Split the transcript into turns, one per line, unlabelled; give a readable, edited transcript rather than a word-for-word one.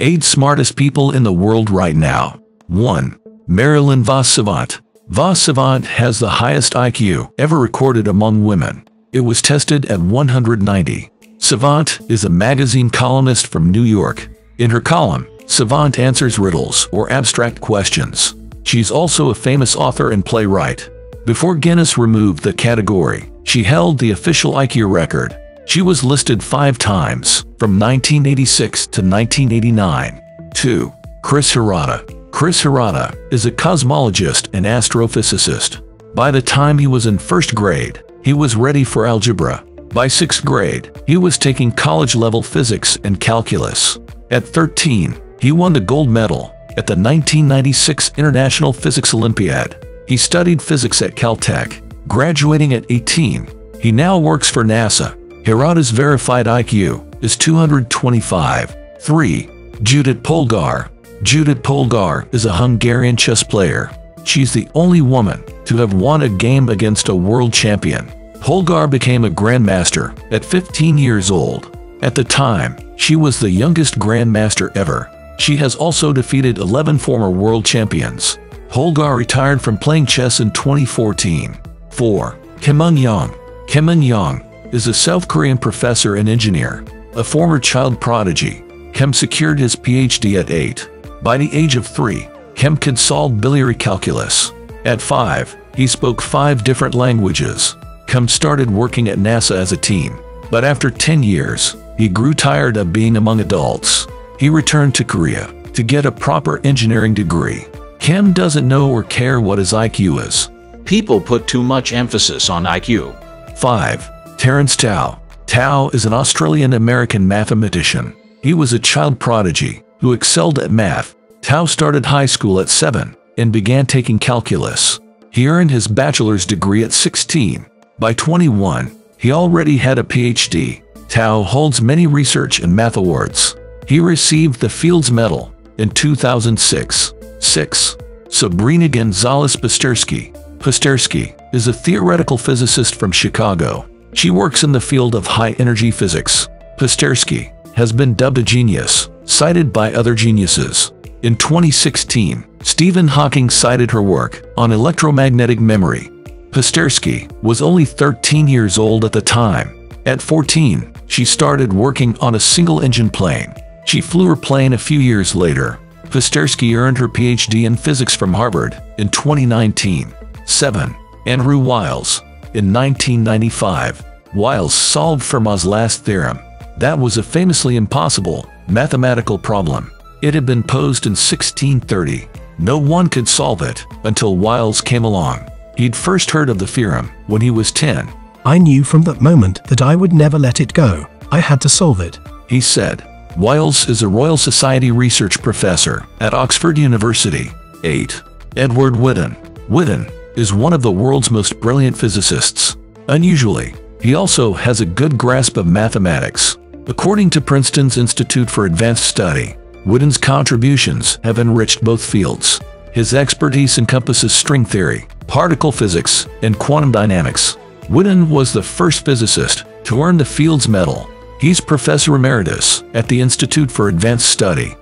8 smartest people in the world right now. 1. Marilyn Vos Savant. Vos Savant has the highest IQ ever recorded among women. It was tested at 190. Savant is a magazine columnist from New York. In her column, Savant answers riddles or abstract questions. She's also a famous author and playwright. Before Guinness removed the category, she held the official IQ record. She was listed 5 times, from 1986 to 1989. 2. Chris Hirata. Chris Hirata is a cosmologist and astrophysicist. By the time he was in 1st grade, he was ready for algebra. By 6th grade, he was taking college-level physics and calculus. At 13, he won the gold medal at the 1996 International Physics Olympiad. He studied physics at Caltech, graduating at 18. He now works for NASA. Hirata's verified IQ is 225. 3. Judith Polgar. Judith Polgar is a Hungarian chess player. She's the only woman to have won a game against a world champion. Polgar became a grandmaster at 15 years old. At the time, she was the youngest grandmaster ever. She has also defeated 11 former world champions. Polgar retired from playing chess in 2014. 4. Kim Ung-yong. Kim Ung-yong is a South Korean professor and engineer. A former child prodigy, Kim secured his PhD at 8. By the age of 3, Kim could solve biliary calculus. At 5, he spoke 5 different languages. Kim started working at NASA as a teen, but after 10 years, he grew tired of being among adults. He returned to Korea to get a proper engineering degree. Kim doesn't know or care what his IQ is.
People put too much emphasis on IQ.
5. Terrence Tao. Tao is an Australian-American mathematician. He was a child prodigy who excelled at math. Tao started high school at 7 and began taking calculus. He earned his bachelor's degree at 16. By 21, he already had a PhD. Tao holds many research and math awards. He received the Fields Medal in 2006. 6. Sabrina Gonzalez. Pastersky is a theoretical physicist from Chicago. She works in the field of high-energy physics. Pastersky has been dubbed a genius, cited by other geniuses. In 2016, Stephen Hawking cited her work on electromagnetic memory. Pastersky was only 13 years old at the time. At 14, she started working on a single-engine plane. She flew her plane a few years later. Pastersky earned her PhD in physics from Harvard in 2019. 7. Andrew Wiles. In 1995, Wiles solved Fermat's last theorem. That was a famously impossible mathematical problem. It had been posed in 1630. No one could solve it until Wiles came along. He'd first heard of the theorem when he was 10.
I knew from that moment that I would never let it go. I had to solve it,
he said. Wiles is a Royal Society research professor at Oxford University. 8. Edward Witten. Witten is one of the world's most brilliant physicists. Unusually, he also has a good grasp of mathematics. According to Princeton's Institute for Advanced Study, Witten's contributions have enriched both fields. His expertise encompasses string theory, particle physics, and quantum dynamics. Witten was the first physicist to earn the Fields Medal. He's Professor Emeritus at the Institute for Advanced Study.